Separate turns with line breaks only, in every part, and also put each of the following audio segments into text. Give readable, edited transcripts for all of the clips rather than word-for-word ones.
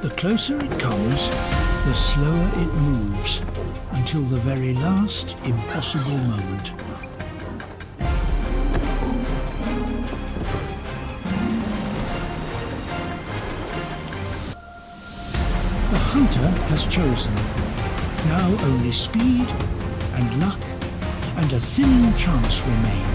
The closer it comes, the slower it moves, until the very last impossible moment. The hunter has chosen. Now only speed and luck and a thin chance remain.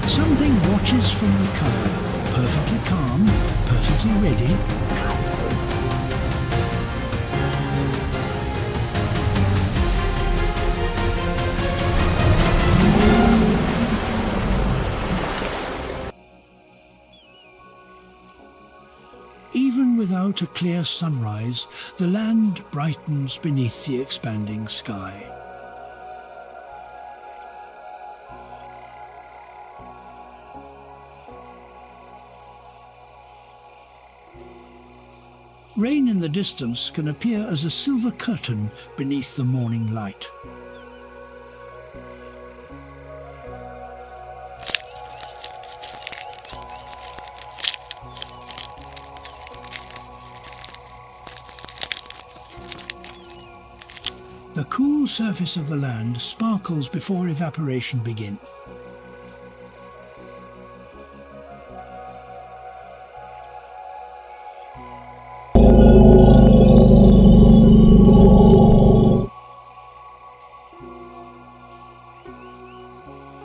Something watches from the cover, perfectly calm, perfectly ready. Even without a clear sunrise, the land brightens beneath the expanding sky. Rain in the distance can appear as a silver curtain beneath the morning light. The cool surface of the land sparkles before evaporation begins.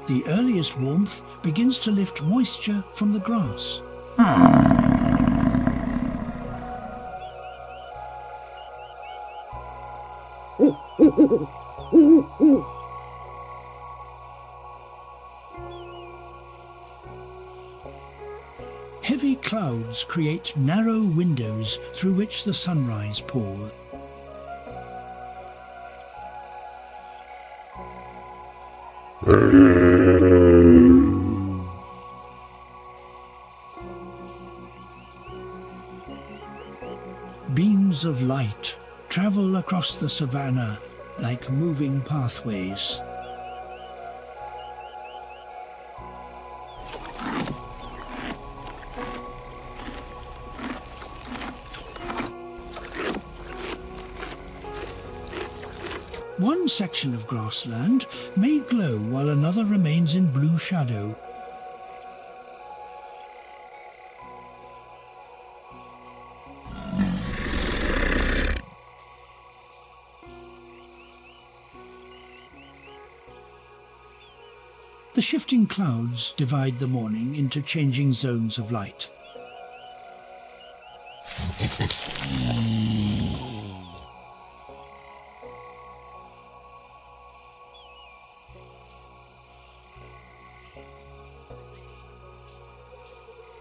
The earliest warmth begins to lift moisture from the grass. Heavy clouds create narrow windows through which the sunrise pours. Beams of light travel across the savannah like moving pathways. One section of grassland may glow while another remains in blue shadow. The shifting clouds divide the morning into changing zones of light.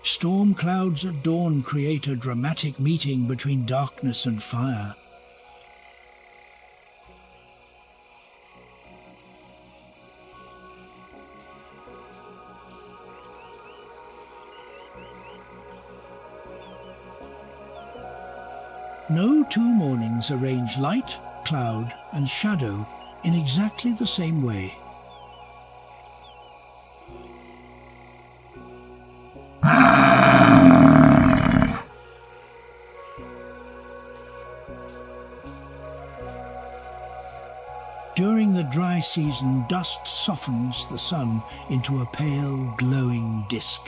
Storm clouds at dawn create a dramatic meeting between darkness and fire. No two mornings arrange light, cloud, and shadow in exactly the same way. During the dry season, dust softens the sun into a pale, glowing disk.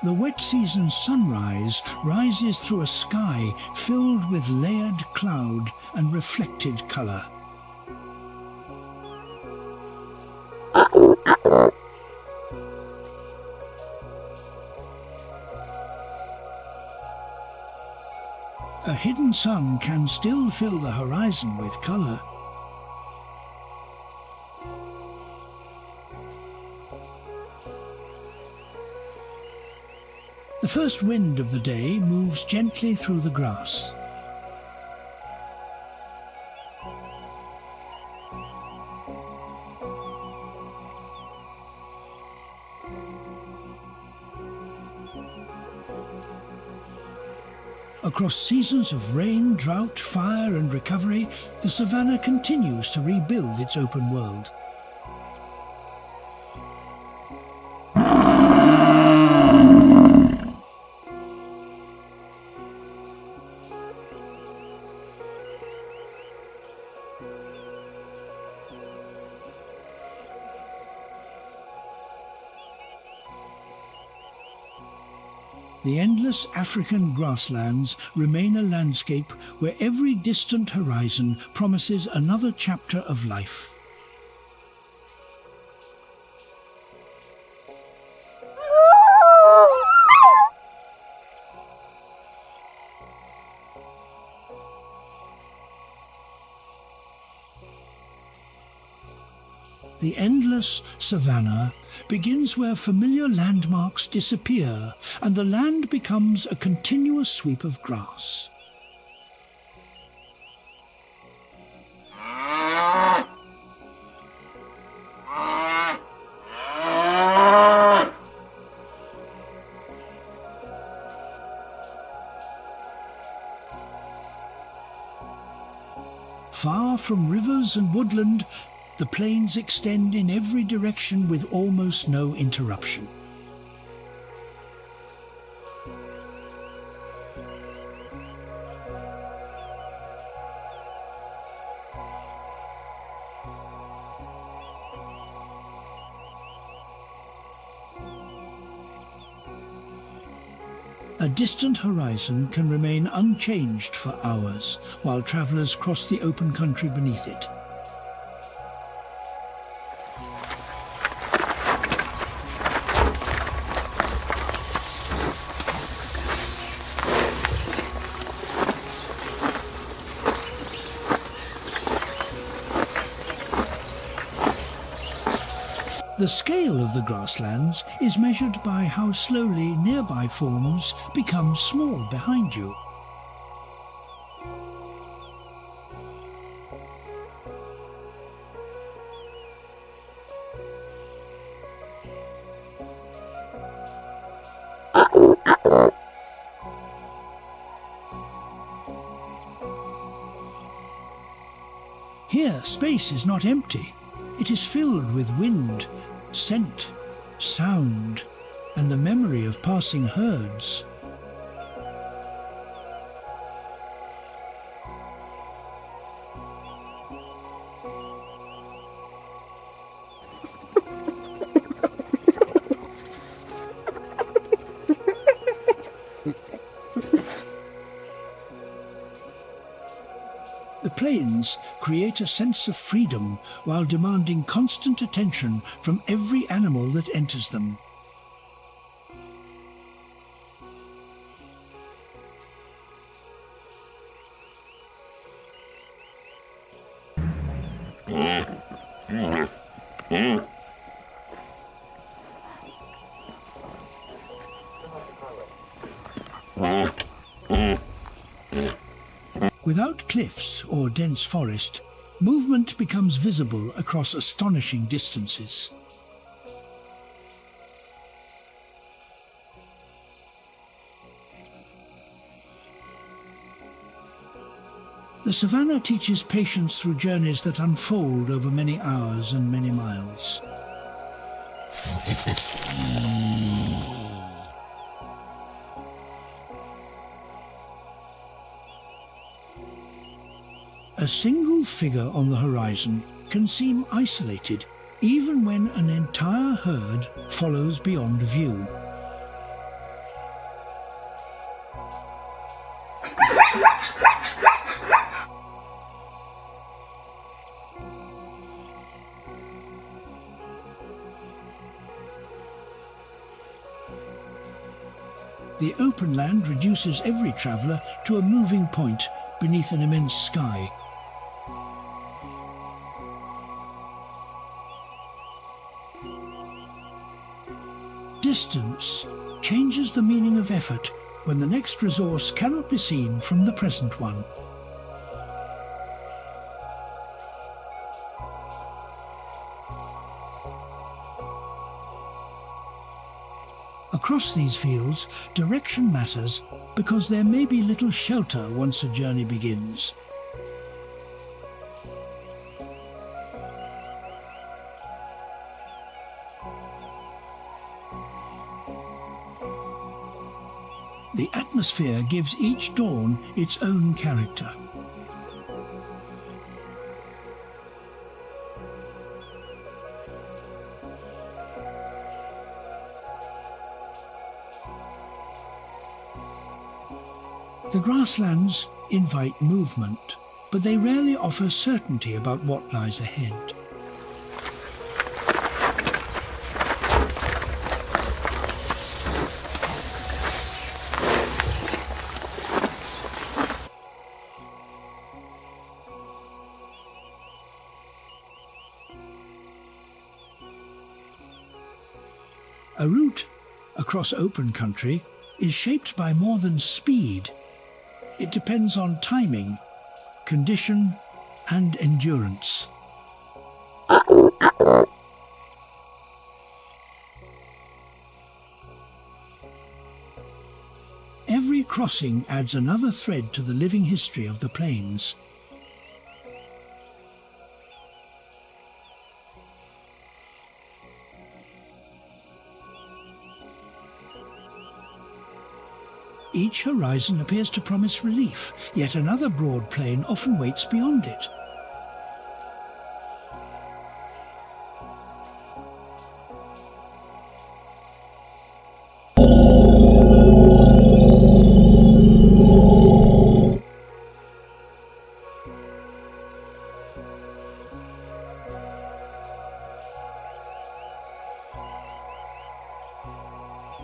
The wet season sunrise rises through a sky filled with layered cloud and reflected color. A hidden sun can still fill the horizon with color. The first wind of the day moves gently through the grass. Across seasons of rain, drought, fire and recovery, the savannah continues to rebuild its open world. The endless African grasslands remain a landscape where every distant horizon promises another chapter of life. The endless savannah begins where familiar landmarks disappear and the land becomes a continuous sweep of grass. Far from rivers and woodland, the plains extend in every direction with almost no interruption. A distant horizon can remain unchanged for hours while travelers cross the open country beneath it. The scale of the grasslands is measured by how slowly nearby forms become small behind you. Here, space is not empty. It is filled with wind, scent, sound, and the memory of passing herds. The plains create a sense of freedom while demanding constant attention from every animal that enters them. Without cliffs or dense forest, movement becomes visible across astonishing distances. The savannah teaches patience through journeys that unfold over many hours and many miles. A single figure on the horizon can seem isolated, even when an entire herd follows beyond view. The open land reduces every traveller to a moving point beneath an immense sky. Distance changes the meaning of effort when the next resource cannot be seen from the present one. Across these fields, direction matters because there may be little shelter once a journey begins. The atmosphere gives each dawn its own character. The grasslands invite movement, but they rarely offer certainty about what lies ahead. A route across open country is shaped by more than speed. It depends on timing, condition, and endurance. Every crossing adds another thread to the living history of the plains. Each horizon appears to promise relief, yet another broad plain often waits beyond it.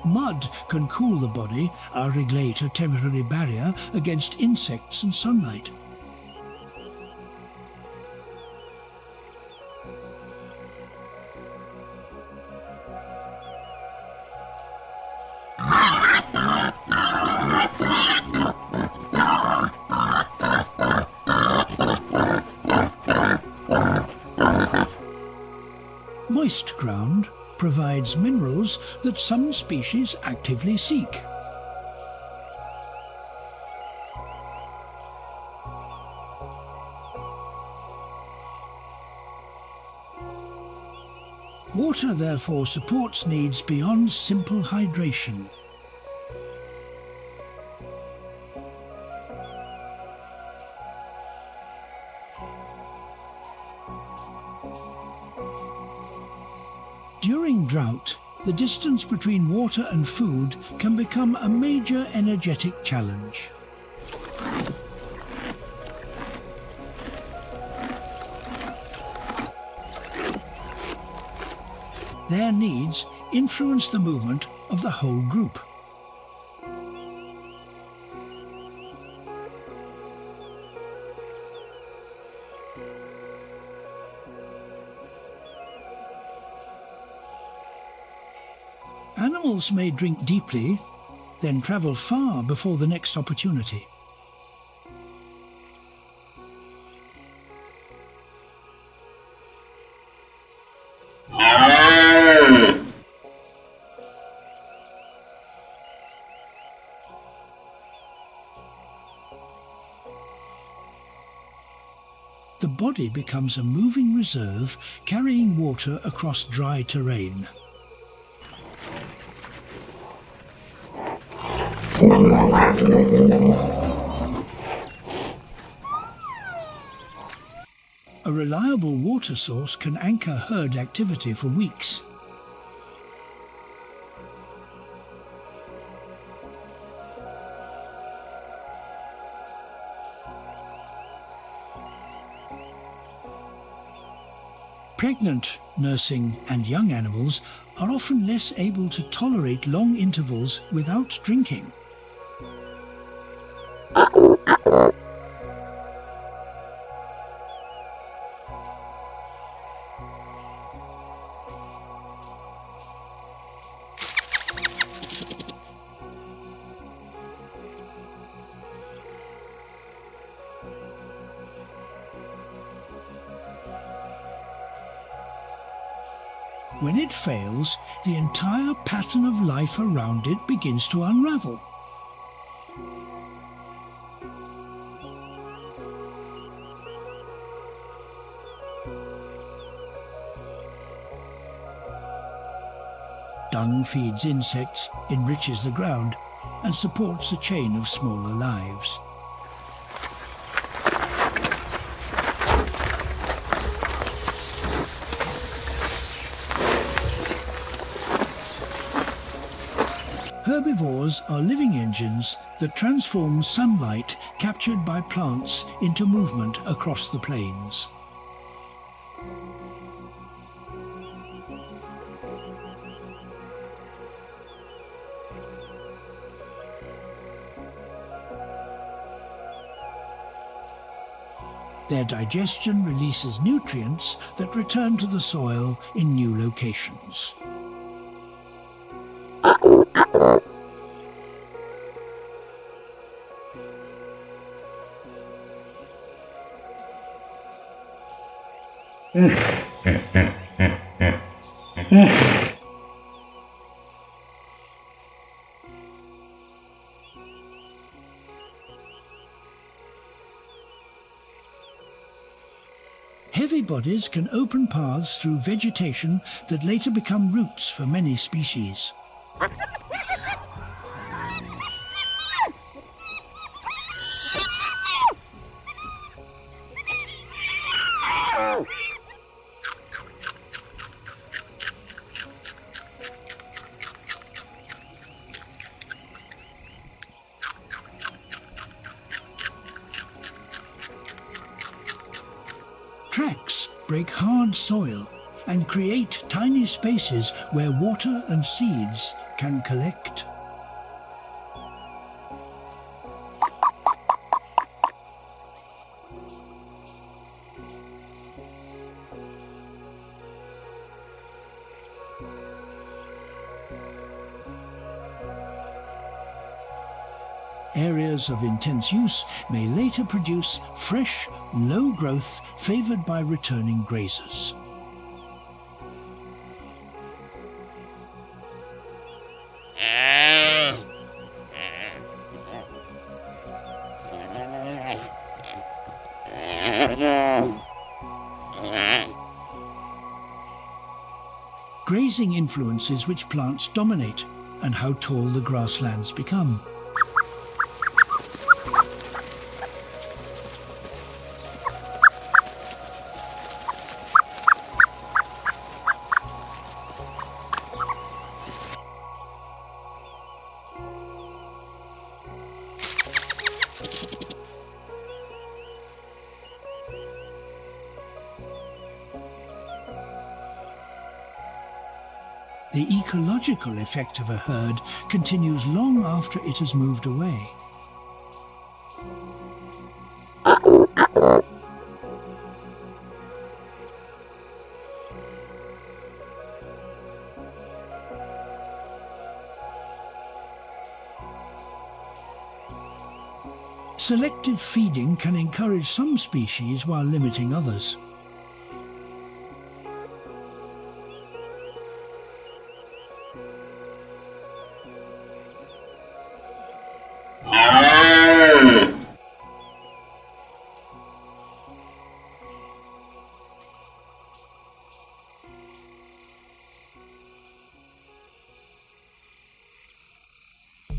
Mud can cool the body, regulate a temporary barrier against insects and sunlight. Moist ground provides minerals that some species actively seek. Water therefore supports needs beyond simple hydration. During drought, the distance between water and food can become a major energetic challenge. Their needs influence the movement of the whole group. Animals may drink deeply, then travel far before the next opportunity. The body becomes a moving reserve, carrying water across dry terrain. A reliable water source can anchor herd activity for weeks. Pregnant, nursing, and young animals are often less able to tolerate long intervals without drinking. When it fails, the entire pattern of life around it begins to unravel. Dung feeds insects, enriches the ground, and supports a chain of smaller lives. Herbivores are living engines that transform sunlight captured by plants into movement across the plains. Their digestion releases nutrients that return to the soil in new locations. Heavy bodies can open paths through vegetation that later become roots for many species. Tracks break hard soil and create tiny spaces where water and seeds can collect. Areas of intense use may later produce fresh, low growth favoured by returning grazers. Grazing influences which plants dominate and how tall the grasslands become. The ecological effect of a herd continues long after it has moved away. Selective feeding can encourage some species while limiting others.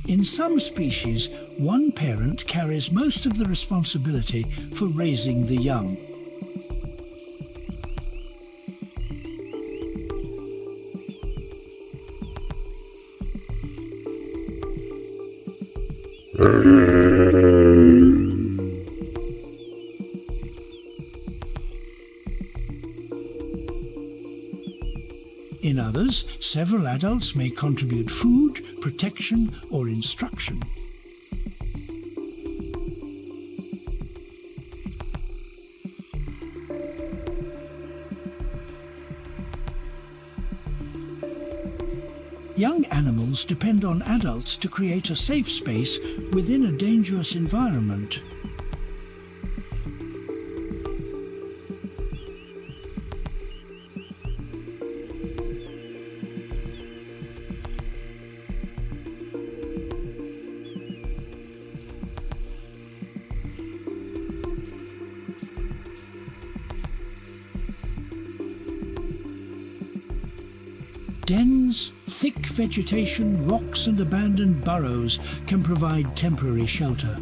In some species, one parent carries most of the responsibility for raising the young. In others, several adults may contribute food, protection, or instruction. Young animals depend on adults to create a safe space within a dangerous environment. Dens, thick vegetation, rocks and abandoned burrows can provide temporary shelter.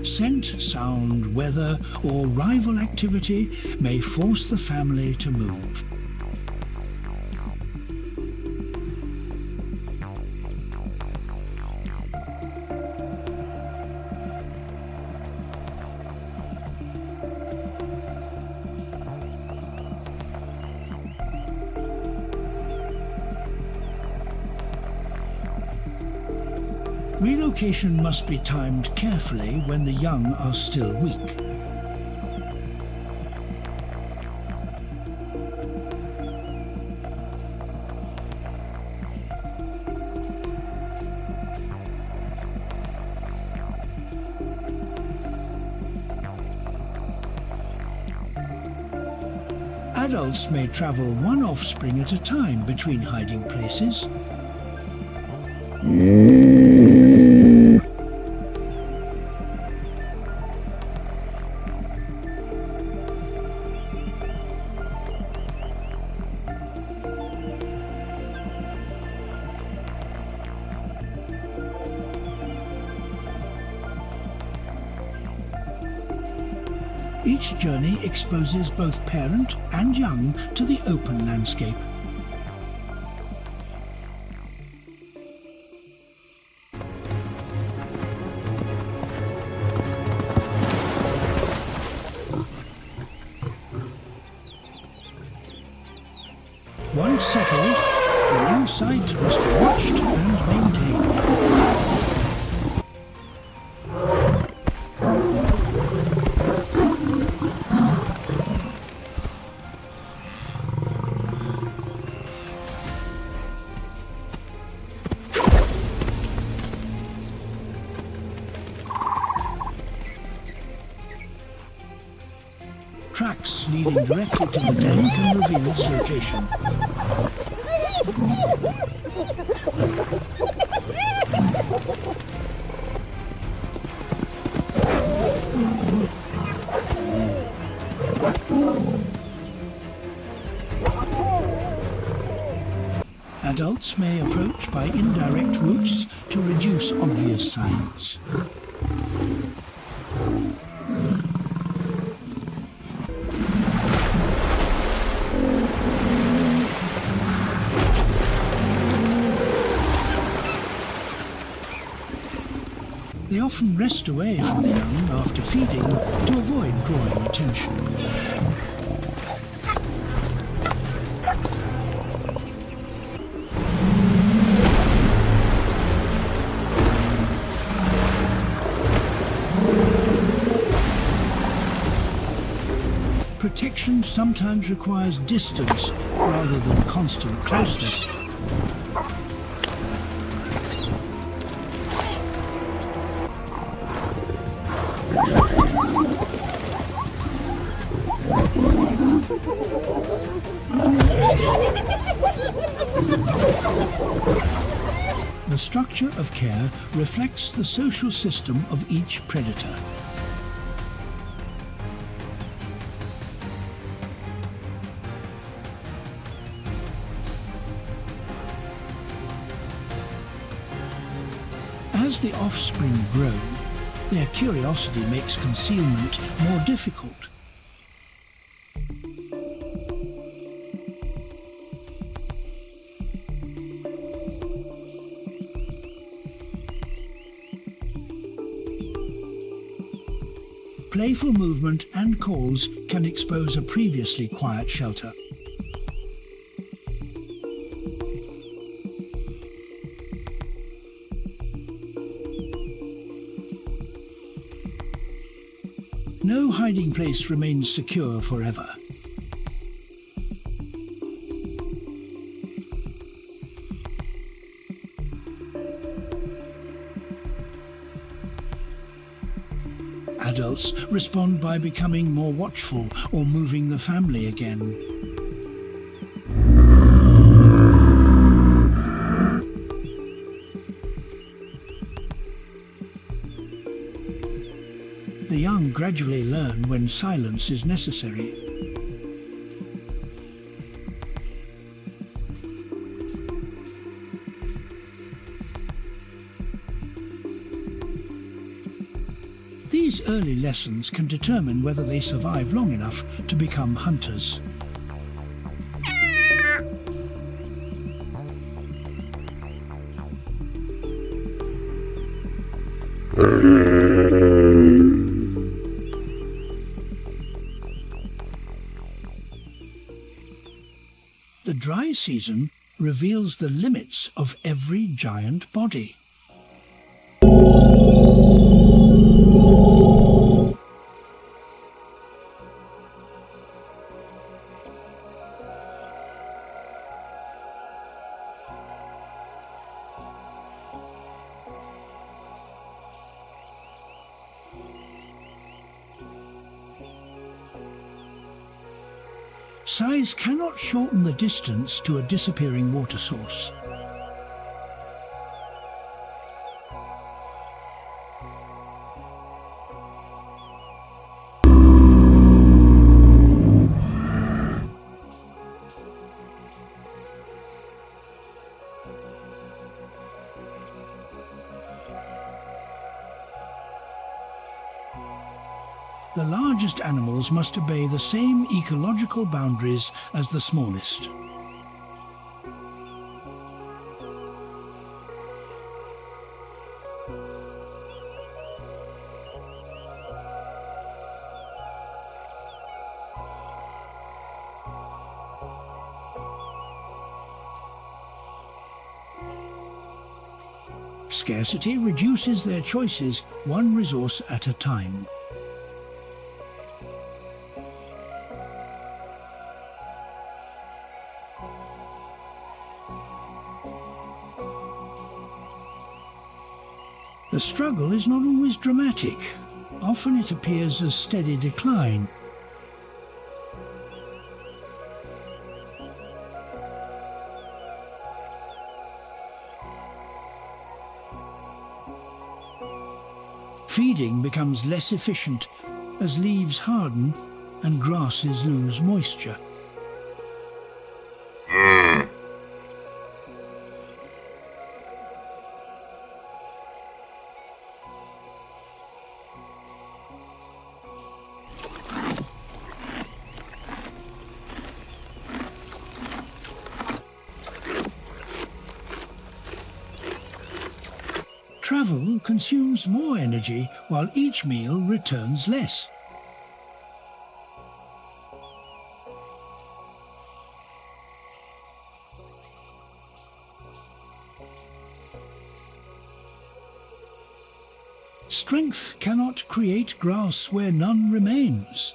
Scent, sound, weather, or rival activity may force the family to move. Relocation must be timed carefully when the young are still weak. Adults may travel one offspring at a time between hiding places. Each journey exposes both parent and young to the open landscape. Once settled, the new site must be watched and maintained. Tracks leading directly to the den can reveal its location. Adults may approach by indirect routes to reduce obvious signs. They often rest away from the young after feeding to avoid drawing attention. Protection sometimes requires distance rather than constant closeness. The structure of care reflects the social system of each predator. As the offspring grow, their curiosity makes concealment more difficult. Playful movement and calls can expose a previously quiet shelter. No hiding place remains secure forever. adults respond by becoming more watchful or moving the family again. The young gradually learn when silence is necessary. These early lessons can determine whether they survive long enough to become hunters. The dry season reveals the limits of every giant body. Size cannot shorten the distance to a disappearing water source. The largest animals must obey the same ecological boundaries as the smallest. Scarcity reduces their choices one resource at a time. The struggle is not always dramatic. Often it appears as steady decline. Feeding becomes less efficient as leaves harden and grasses lose moisture. Travel consumes more energy while each meal returns less. Strength cannot create grass where none remains.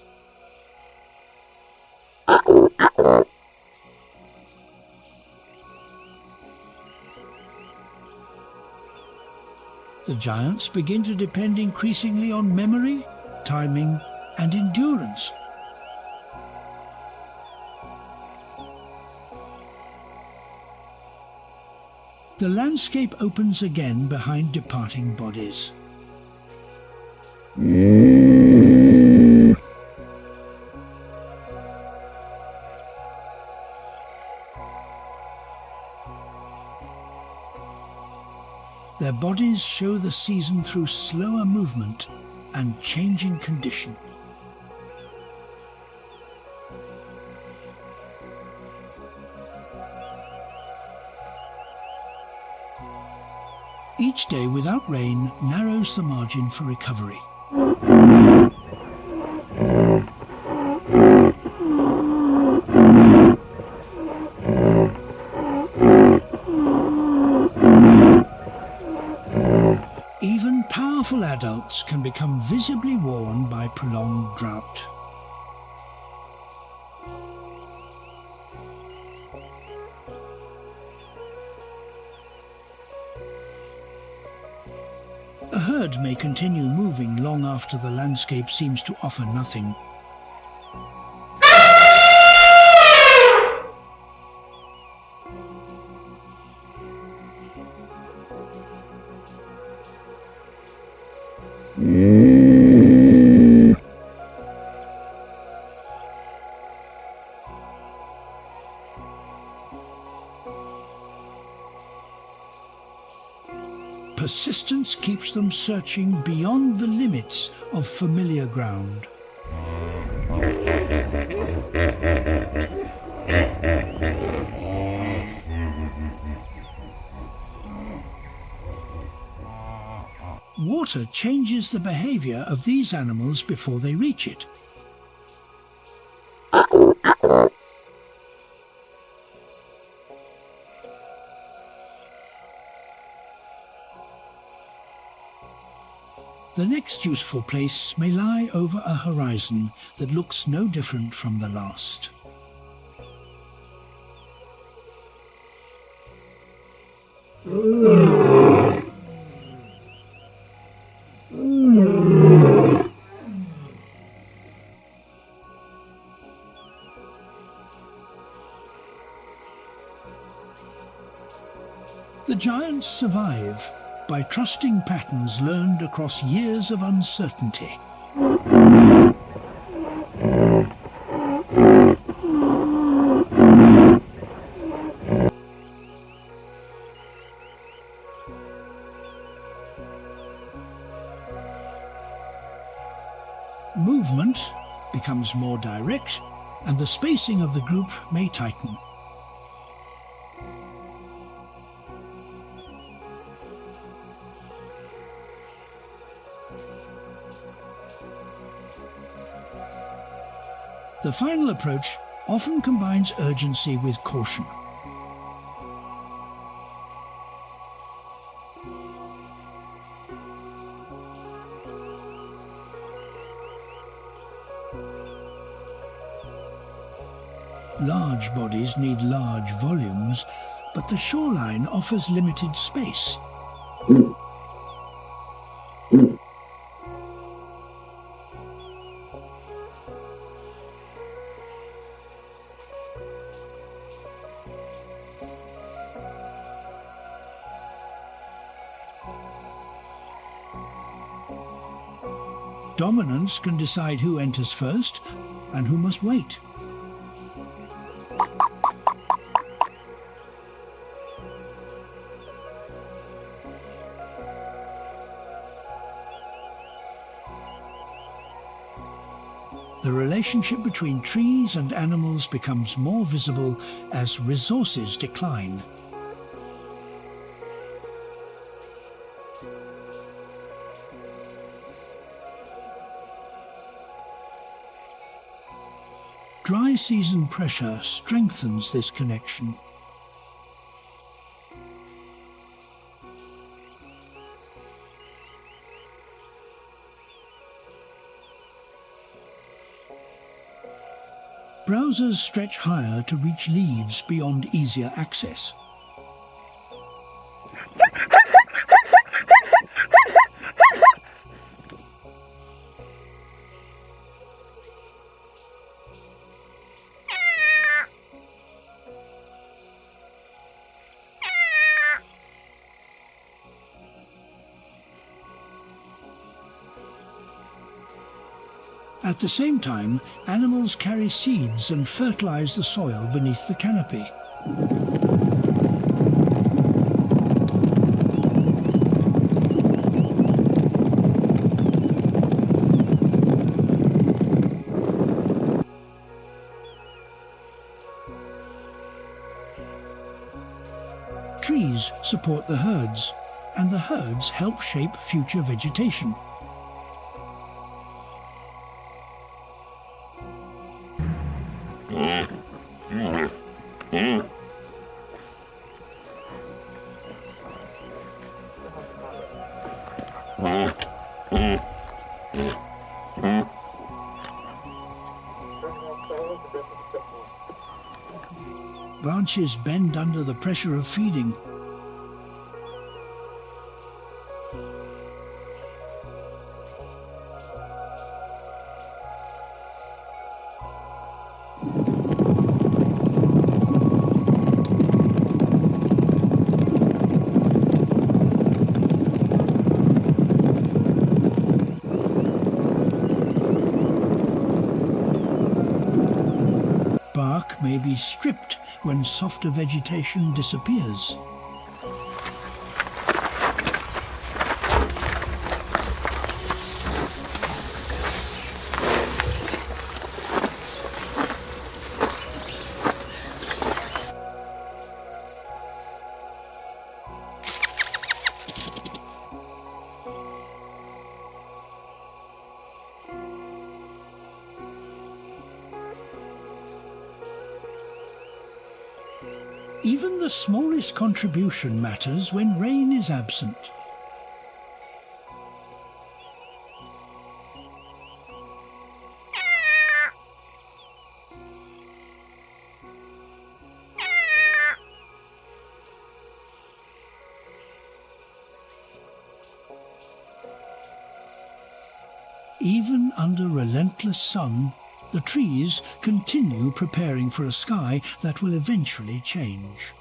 The giants begin to depend increasingly on memory, timing, and endurance. The landscape opens again behind departing bodies. Their bodies show the season through slower movement and changing condition. Each day without rain narrows the margin for recovery. Even powerful adults can become visibly worn by prolonged drought. A herd may continue moving long after the landscape seems to offer nothing. Persistence keeps them searching beyond the limits of familiar ground. Water changes the behavior of these animals before they reach it. The next useful place may lie over a horizon that looks no different from the last. The giants survive by trusting patterns learned across years of uncertainty. Movement becomes more direct, and the spacing of the group may tighten. The final approach often combines urgency with caution. Large bodies need large volumes, but the shoreline offers limited space. Dominance can decide who enters first and who must wait. The relationship between trees and animals becomes more visible as resources decline. Dry season pressure strengthens this connection. Browsers stretch higher to reach leaves beyond easier access. At the same time, animals carry seeds and fertilize the soil beneath the canopy. Trees support the herds, and the herds help shape future vegetation. Branches bend under the pressure of feeding. when softer vegetation disappears. Even the smallest contribution matters when rain is absent. Even under relentless sun, the trees continue preparing for a sky that will eventually change.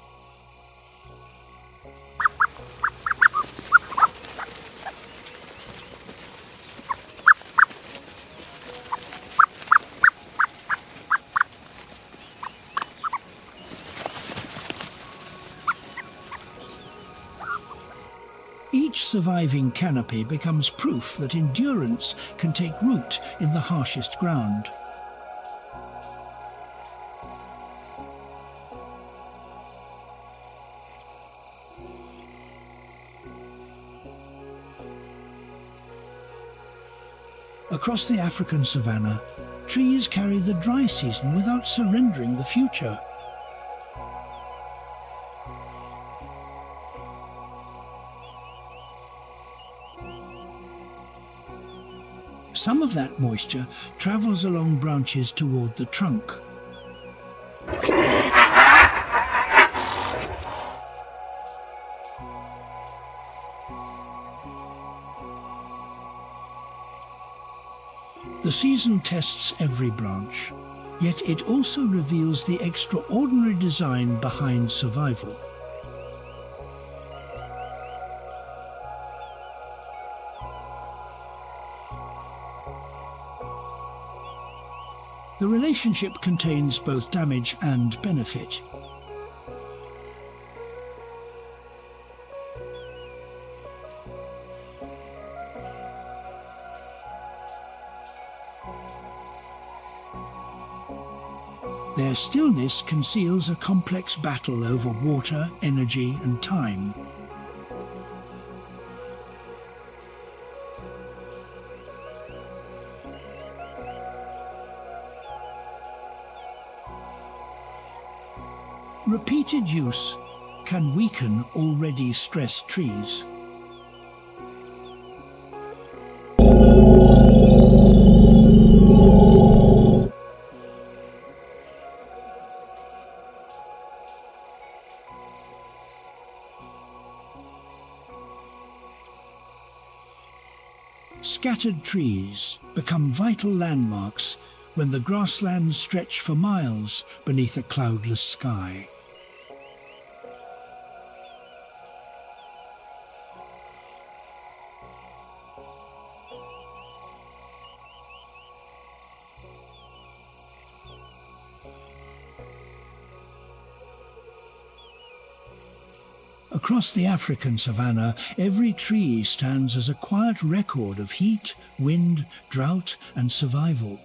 Each surviving canopy becomes proof that endurance can take root in the harshest ground. Across the African savannah, trees carry the dry season without surrendering the future. Some of that moisture travels along branches toward the trunk. The season tests every branch, yet it also reveals the extraordinary design behind survival. The relationship contains both damage and benefit. Their stillness conceals a complex battle over water, energy, and time. Repeated use can weaken already stressed trees. Scattered trees become vital landmarks when the grasslands stretch for miles beneath a cloudless sky. Across the African savannah, every tree stands as a quiet record of heat, wind, drought, and survival.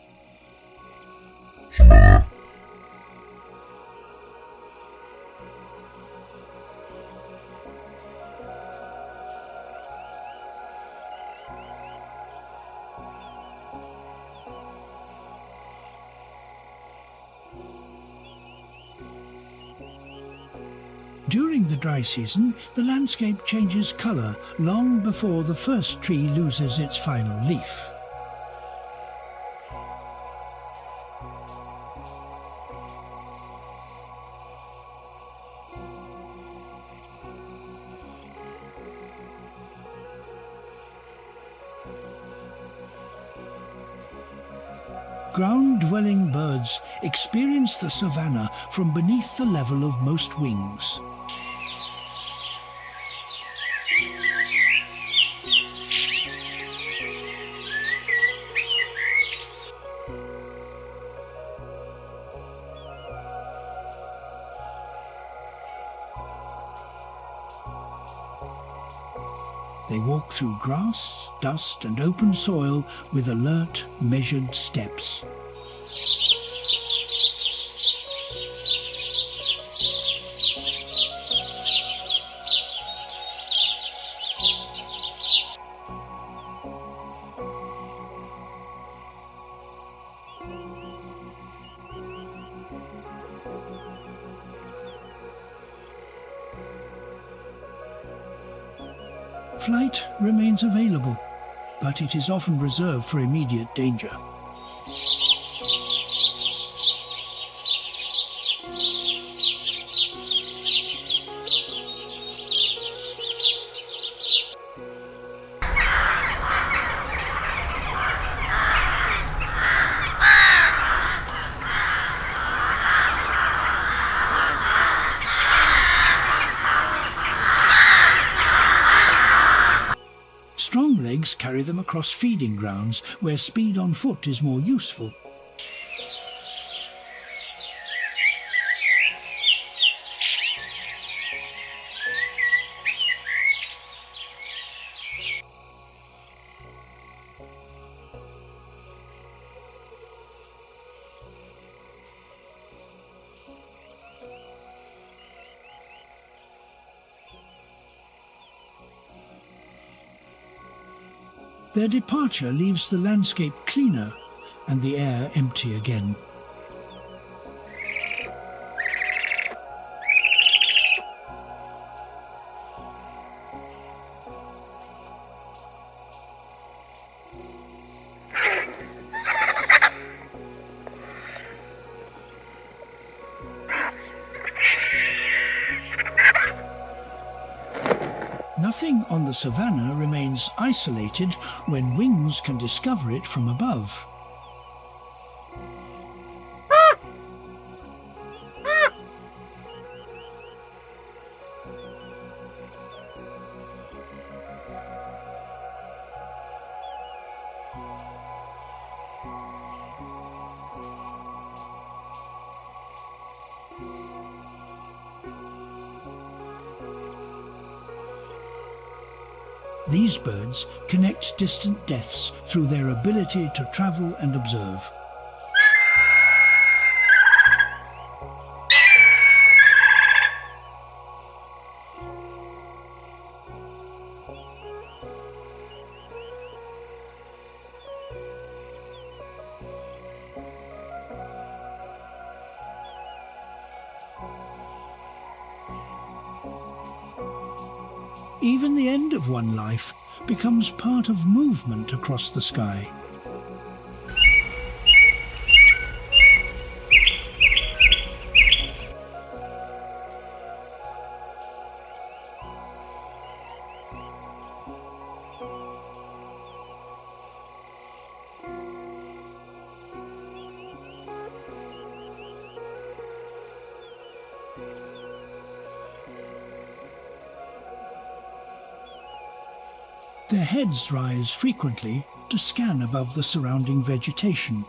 During the dry season, the landscape changes colour long before the first tree loses its final leaf. Ground-dwelling birds experience the savannah from beneath the level of most wings. They walk through grass, dust and open soil with alert, measured steps. Flight remains available, but it is often reserved for immediate danger. Strong legs carry them across feeding grounds where speed on foot is more useful. Their departure leaves the landscape cleaner and the air empty again. Nothing on the savannah remains isolated when wings can discover it from above. These birds connect distant deaths through their ability to travel and observe. Even the end of one life becomes part of movement across the sky. Their heads rise frequently to scan above the surrounding vegetation.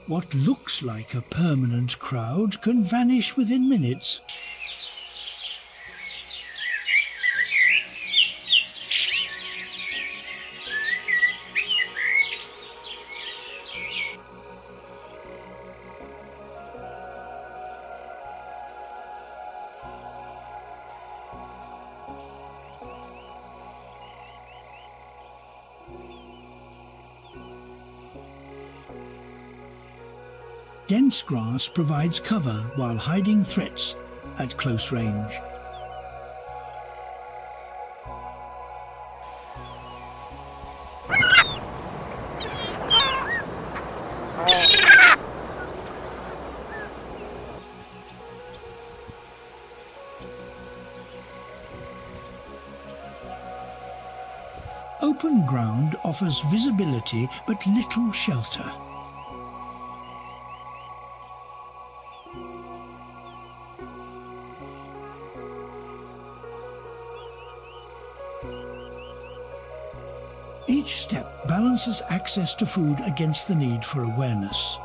What looks like a permanent crowd can vanish within minutes. Dense grass provides cover while hiding threats at close range. Open ground offers visibility but little shelter. Each step balances access to food against the need for awareness.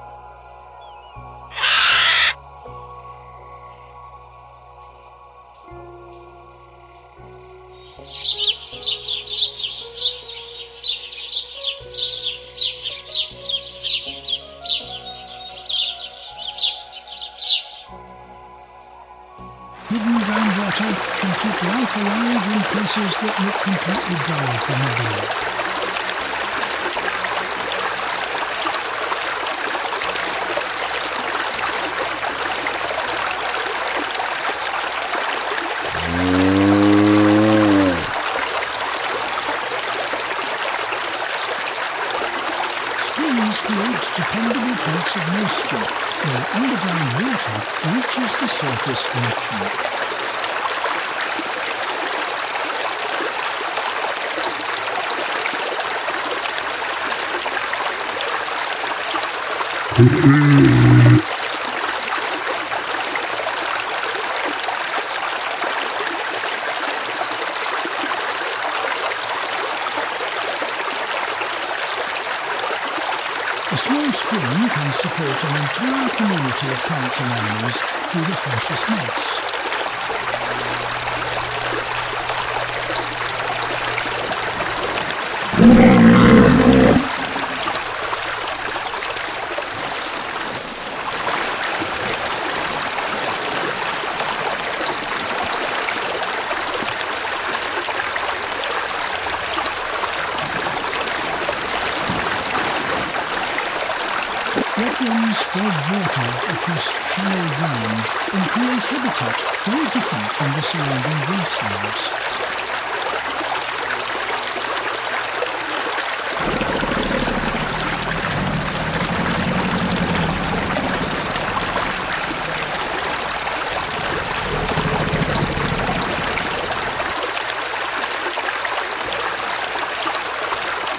Hidden groundwater can keep life alive in places that look completely dry from above. Springs create dependable points of moisture where underground water reaches the surface naturally. A small spring can support an entire community of plants and animals through the harshest months. Wetlands spread water across shallow ground and create habitat very different from the surrounding grasslands.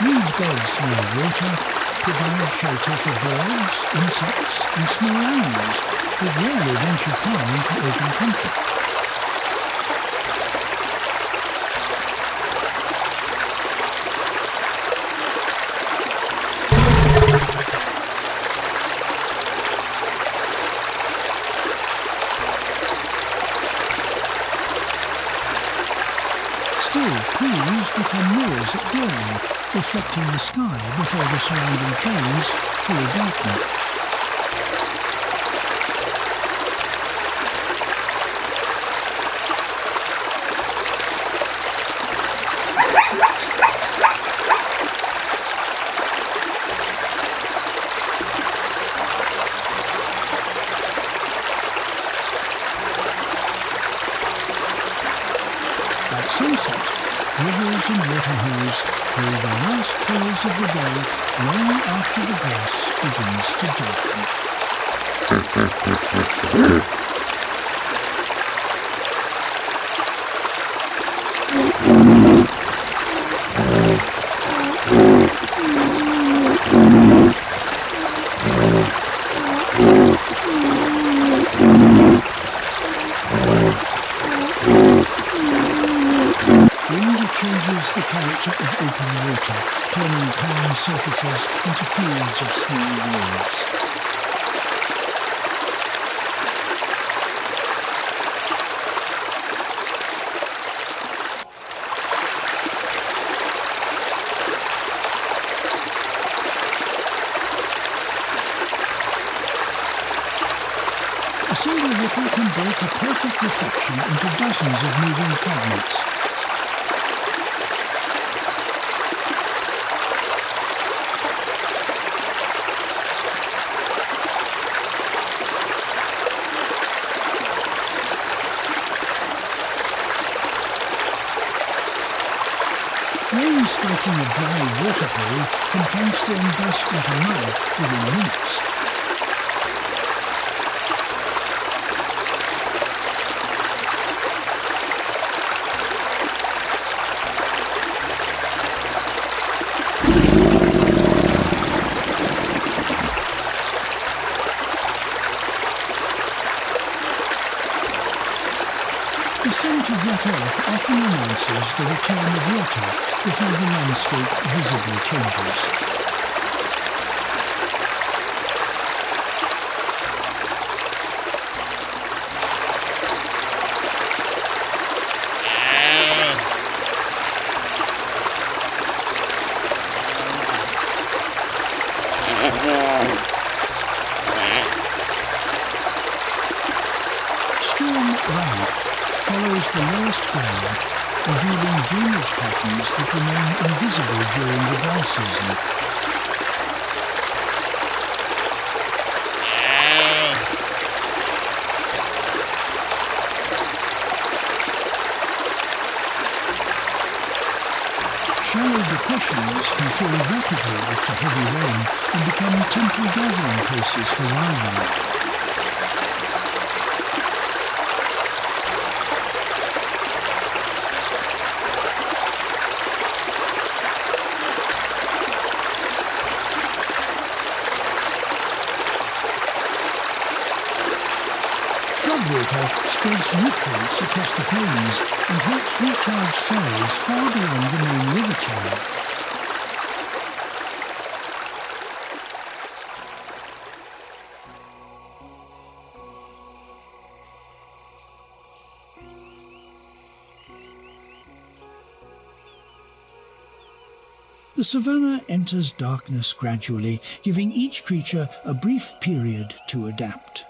Reed beds near water provide shelter for birds, insects and small animals that rarely venture far into open country. Still, pools become mirrors at dawn, reflecting the sky before the surrounding plains fully darken. At sunset, rivers and waterholes carry the last colours of the day long after the grass begins to darken. Wind changes the character of open water, turning calm surfaces into fields of small waves. A single ripple can break a perfect reflection into dozens of moving fragments. Rain striking a dry waterhole can transform dust into mud within minutes. follows the return of water before the landscape visibly changes. Storm Ralph follows the lowest ground, revealing drainage patterns that remain invisible during the dry season. Shallow depressions can fill rapidly after heavy rain and become temporary gathering places for wildlife. Floodwater spreads nutrients across the plains and helps recharge soils far beyond the main river channel. The savannah enters darkness gradually, giving each creature a brief period to adapt.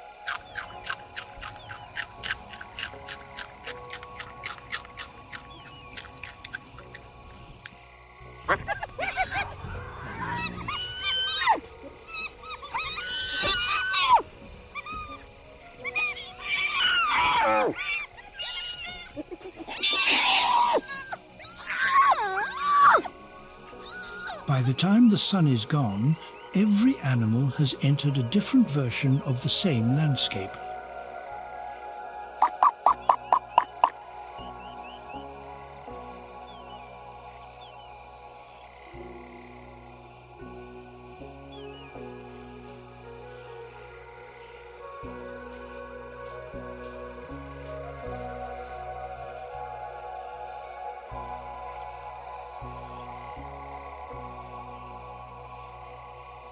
By the time the sun is gone, every animal has entered a different version of the same landscape.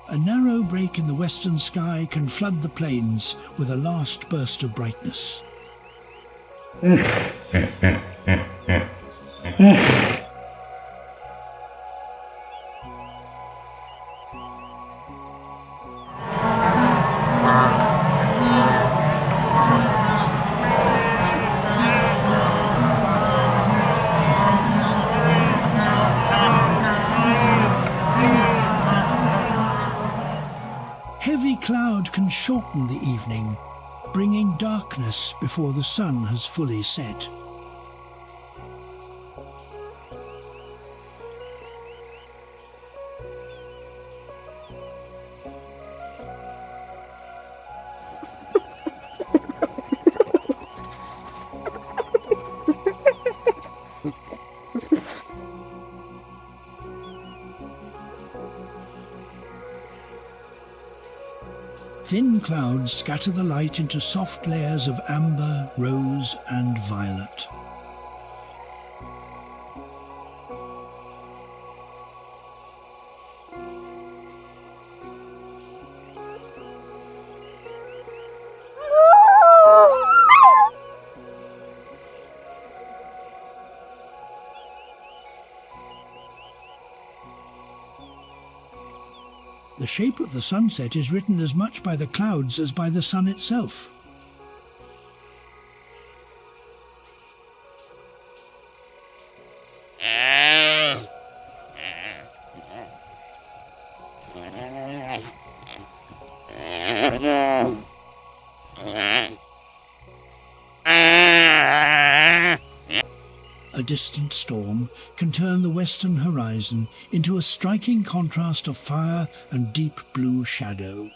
A narrow break in the western sky can flood the plains with a last burst of brightness. Heavy cloud can shorten the evening, bringing darkness before the sun has fully set. Thin clouds scatter the light into soft layers of amber, rose, and violet. The shape of the sunset is written as much by the clouds as by the sun itself. A distant storm can turn the western horizon into a striking contrast of fire and deep blue shadow.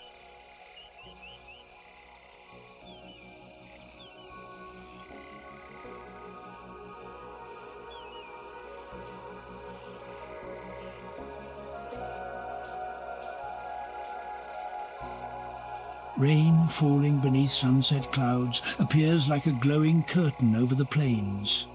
Rain falling beneath sunset clouds appears like a glowing curtain over the plains.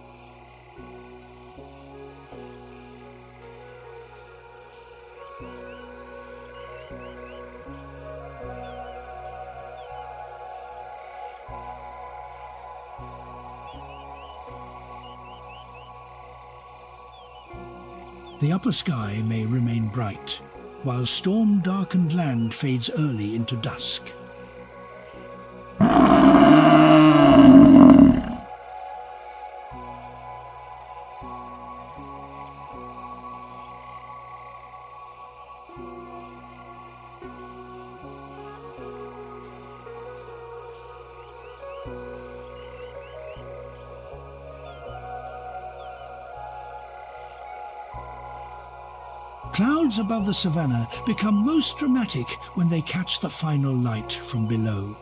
The upper sky may remain bright, while storm-darkened land fades early into dusk. Clouds above the savannah become most dramatic when they catch the final light from below.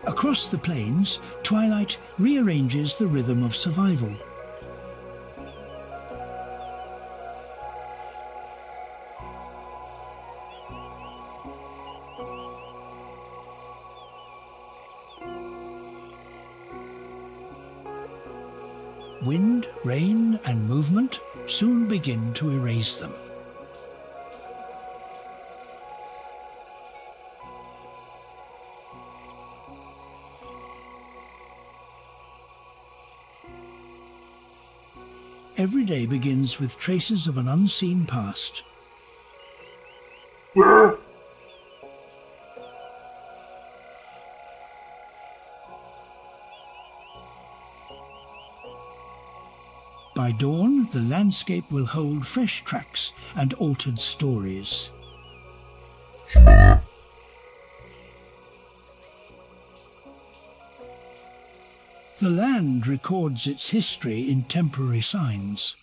Across the plains, twilight rearranges the rhythm of survival. Wind, rain, and movement soon begin to erase them. Every day begins with traces of an unseen past. By dawn, the landscape will hold fresh tracks and altered stories. The land records its history in temporary signs.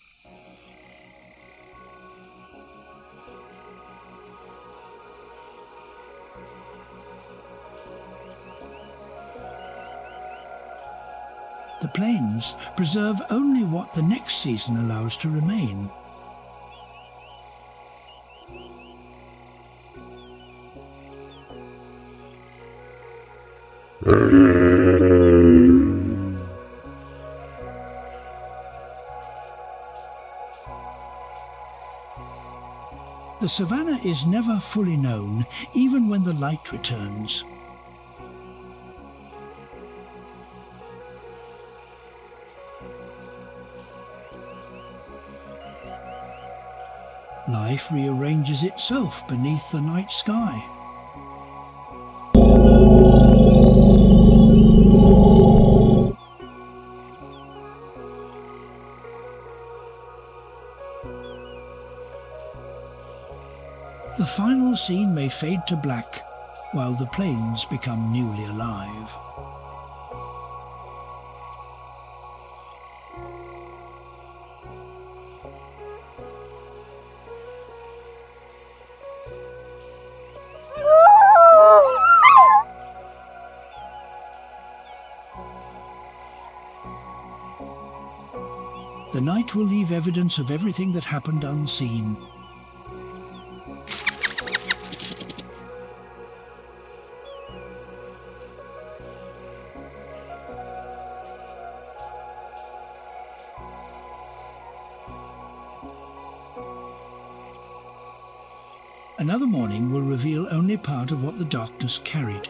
The plains preserve only what the next season allows to remain. The savannah is never fully known, even when the light returns. Life rearranges itself beneath the night sky. The final scene may fade to black, while the plains become newly alive. The night will leave evidence of everything that happened unseen. Another morning will reveal only part of what the darkness carried.